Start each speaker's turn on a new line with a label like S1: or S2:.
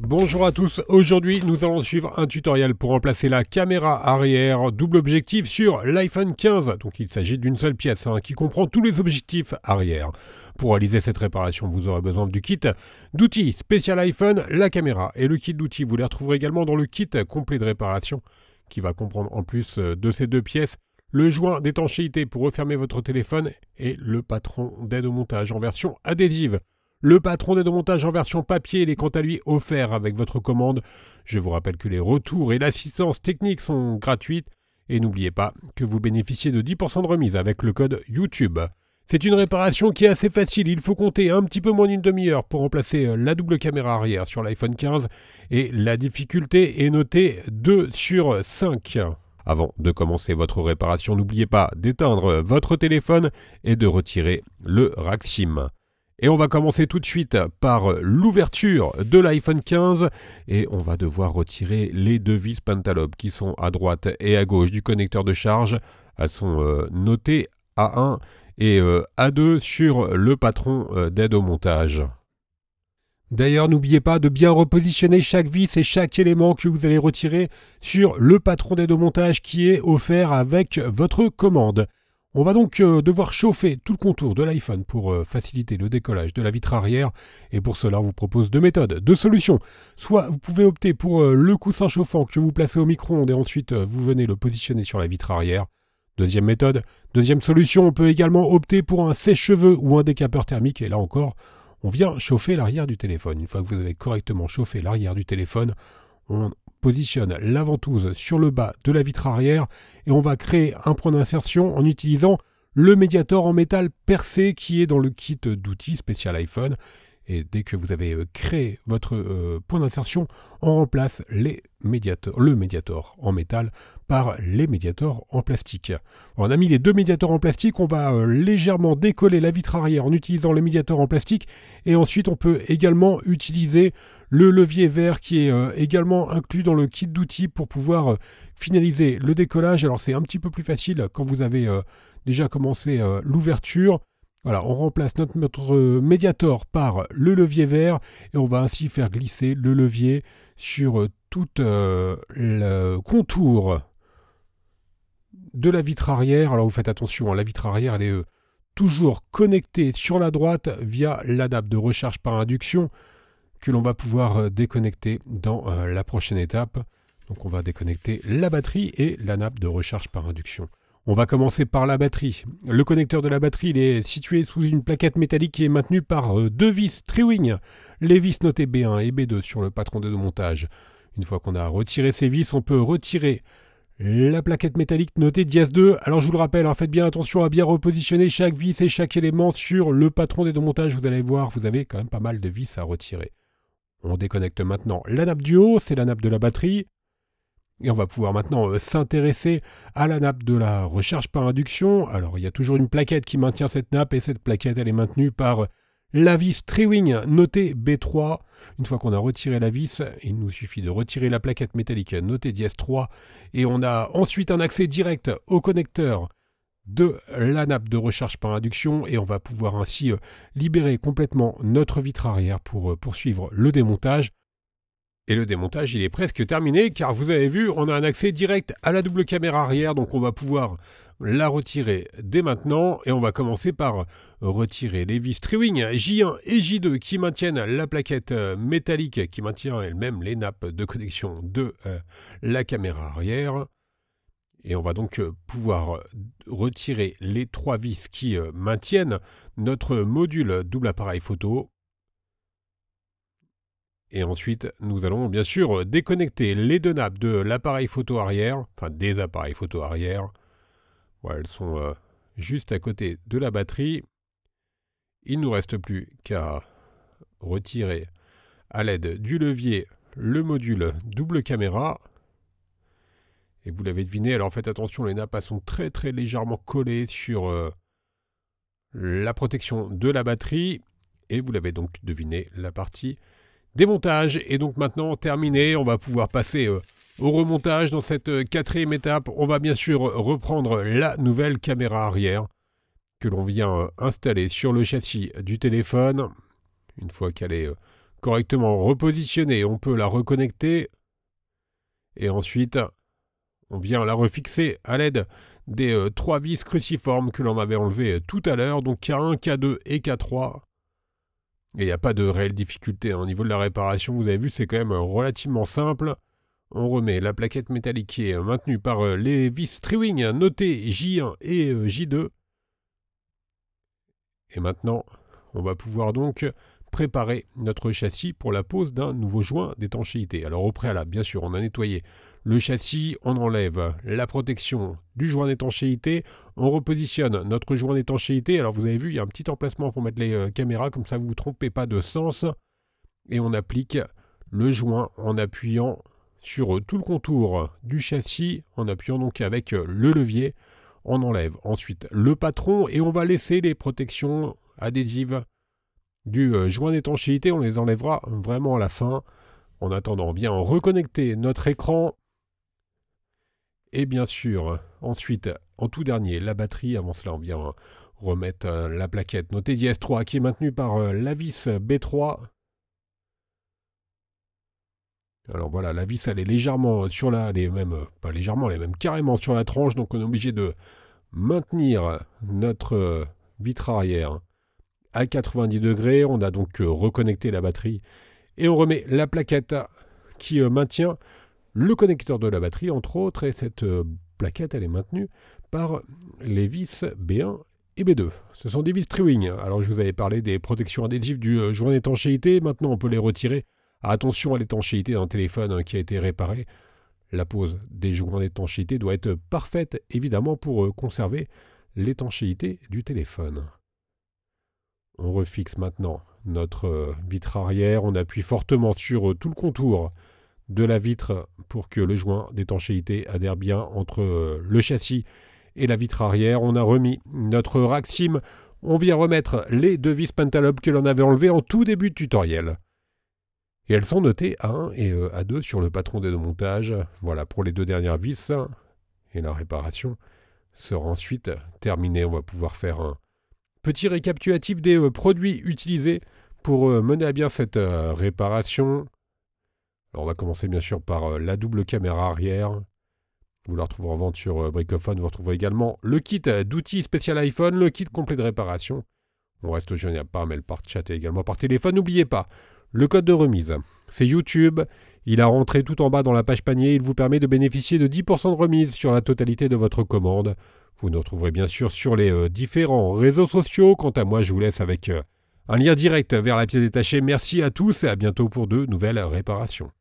S1: Bonjour à tous, aujourd'hui nous allons suivre un tutoriel pour remplacer la caméra arrière double objectif sur l'iPhone 15. Donc il s'agit d'une seule pièce qui comprend tous les objectifs arrière. Pour réaliser cette réparation, vous aurez besoin du kit d'outils spécial iPhone, la caméra et le kit d'outils. Vous les retrouverez également dans le kit complet de réparation qui va comprendre en plus de ces deux pièces le joint d'étanchéité pour refermer votre téléphone et le patron d'aide au montage en version adhésive. Le patron d'aide au montage en version papier, il est quant à lui offert avec votre commande. Je vous rappelle que les retours et l'assistance technique sont gratuites. Et n'oubliez pas que vous bénéficiez de 10% de remise avec le code YouTube. C'est une réparation qui est assez facile. Il faut compter un petit peu moins d'une demi-heure pour remplacer la double caméra arrière sur l'iPhone 15. Et la difficulté est notée 2 sur 5. Avant de commencer votre réparation, n'oubliez pas d'éteindre votre téléphone et de retirer le rack SIM. Et on va commencer tout de suite par l'ouverture de l'iPhone 15 et on va devoir retirer les deux vis Pentalobe qui sont à droite et à gauche du connecteur de charge. Elles sont notées A1 et A2 sur le patron d'aide au montage. D'ailleurs, n'oubliez pas de bien repositionner chaque vis et chaque élément que vous allez retirer sur le patron d'aide au montage qui est offert avec votre commande. On va donc devoir chauffer tout le contour de l'iPhone pour faciliter le décollage de la vitre arrière. Et pour cela, on vous propose deux méthodes, deux solutions. Soit vous pouvez opter pour le coussin chauffant que vous placez au micro-ondes et ensuite vous venez le positionner sur la vitre arrière. Deuxième méthode, deuxième solution, on peut également opter pour un sèche-cheveux ou un décapeur thermique. Et là encore, on vient chauffer l'arrière du téléphone. Une fois que vous avez correctement chauffé l'arrière du téléphone, on positionne la ventouse sur le bas de la vitre arrière et on va créer un point d'insertion en utilisant le médiator en métal percé qui est dans le kit d'outils spécial iPhone. Et dès que vous avez créé votre point d'insertion, on remplace le médiator en métal par les médiators en plastique. On a mis les deux médiators en plastique, on va légèrement décoller la vitre arrière en utilisant les médiators en plastique et ensuite on peut également utiliser le levier vert qui est également inclus dans le kit d'outils pour pouvoir finaliser le décollage. Alors c'est un petit peu plus facile quand vous avez déjà commencé l'ouverture. Voilà, on remplace notre médiator par le levier vert et on va ainsi faire glisser le levier sur tout le contour de la vitre arrière. Alors vous faites attention, la vitre arrière elle est toujours connectée sur la droite via la nappe de recharge par induction que l'on va pouvoir déconnecter dans la prochaine étape. Donc on va déconnecter la batterie et la nappe de recharge par induction. On va commencer par la batterie. Le connecteur de la batterie il est situé sous une plaquette métallique qui est maintenue par deux vis Triwing. Les vis notées B1 et B2 sur le patron de montage. Une fois qu'on a retiré ces vis, on peut retirer la plaquette métallique notée Dièse 2. Alors je vous le rappelle, faites bien attention à bien repositionner chaque vis et chaque élément sur le patron de montage. Vous allez voir, vous avez quand même pas mal de vis à retirer. On déconnecte maintenant la nappe du haut, c'est la nappe de la batterie. Et on va pouvoir maintenant s'intéresser à la nappe de la recharge par induction. Alors il y a toujours une plaquette qui maintient cette nappe et cette plaquette elle est maintenue par la vis Triwing notée B3. Une fois qu'on a retiré la vis, il nous suffit de retirer la plaquette métallique notée Dièse 3 et on a ensuite un accès direct au connecteur de la nappe de recharge par induction et on va pouvoir ainsi libérer complètement notre vitre arrière pour poursuivre le démontage. Et le démontage, il est presque terminé car vous avez vu, on a un accès direct à la double caméra arrière. Donc on va pouvoir la retirer dès maintenant. Et on va commencer par retirer les vis Triwing J1 et J2 qui maintiennent la plaquette métallique qui maintient elle-même les nappes de connexion de la caméra arrière. Et on va donc pouvoir retirer les trois vis qui maintiennent notre module double appareil photo. Et ensuite, nous allons bien sûr déconnecter les deux nappes de l'appareil photo arrière, enfin des appareils photo arrière. Voilà, elles sont juste à côté de la batterie. Il ne nous reste plus qu'à retirer à l'aide du levier le module double caméra. Et vous l'avez deviné, alors faites attention, les nappes sont très très légèrement collées sur la protection de la batterie. Et vous l'avez donc deviné, la partie démontage est donc maintenant terminé. On va pouvoir passer au remontage dans cette quatrième étape. On va bien sûr reprendre la nouvelle caméra arrière que l'on vient installer sur le châssis du téléphone. Une fois qu'elle est correctement repositionnée, on peut la reconnecter. Et ensuite, on vient la refixer à l'aide des 3 vis cruciformes que l'on avait enlevées tout à l'heure, donc K1, K2 et K3. Et il n'y a pas de réelle difficulté. Au niveau de la réparation, vous avez vu, c'est quand même relativement simple. On remet la plaquette métallique qui est maintenue par les vis Triwing notées J1 et J2. Et maintenant, on va pouvoir donc préparer notre châssis pour la pose d'un nouveau joint d'étanchéité. Alors au préalable, bien sûr, on a nettoyé le châssis, on enlève la protection du joint d'étanchéité, on repositionne notre joint d'étanchéité. Alors vous avez vu, il y a un petit emplacement pour mettre les caméras, comme ça vous ne vous trompez pas de sens. Et on applique le joint en appuyant sur tout le contour du châssis, en appuyant donc avec le levier. On enlève ensuite le patron et on va laisser les protections adhésives du joint d'étanchéité. On les enlèvera vraiment à la fin. En attendant, on vient reconnecter notre écran. Et bien sûr, ensuite, en tout dernier, la batterie. Avant cela, on vient remettre la plaquette notée DS3 qui est maintenue par la vis B3. Alors voilà, la vis elle est légèrement sur la, pas légèrement, elle est même carrément sur la tranche, donc on est obligé de maintenir notre vitre arrière à 90 degrés. On a donc reconnecté la batterie et on remet la plaquette qui maintient le connecteur de la batterie entre autres, et cette plaquette elle est maintenue par les vis B1 et B2. Ce sont des vis Triwing. Alors je vous avais parlé des protections adhésives du joint d'étanchéité, maintenant on peut les retirer. Attention à l'étanchéité d'un téléphone qui a été réparé. La pose des joints d'étanchéité doit être parfaite, évidemment, pour conserver l'étanchéité du téléphone. On refixe maintenant notre vitre arrière. On appuie fortement sur tout le contour de la vitre pour que le joint d'étanchéité adhère bien entre le châssis et la vitre arrière. On a remis notre rack SIM. On vient remettre les 2 vis Pentalobe que l'on avait enlevées en tout début de tutoriel. Et elles sont notées A1 et A2 sur le patron des 2 montages. Voilà pour les 2 dernières vis. Et la réparation sera ensuite terminée. On va pouvoir faire un petit récapitulatif des produits utilisés pour mener à bien cette réparation. Alors on va commencer bien sûr par la double caméra arrière. Vous la retrouverez en vente sur Bricophone. Vous retrouverez également le kit d'outils spécial iPhone, le kit complet de réparation. On reste joignable par mail, par chat et également par téléphone. N'oubliez pas, le code de remise, c'est YouTube. Il a rentré tout en bas dans la page panier. Il vous permet de bénéficier de 10% de remise sur la totalité de votre commande. Vous nous retrouverez bien sûr sur les différents réseaux sociaux. Quant à moi, je vous laisse avec un lien direct vers la pièce détachée. Merci à tous et à bientôt pour de nouvelles réparations.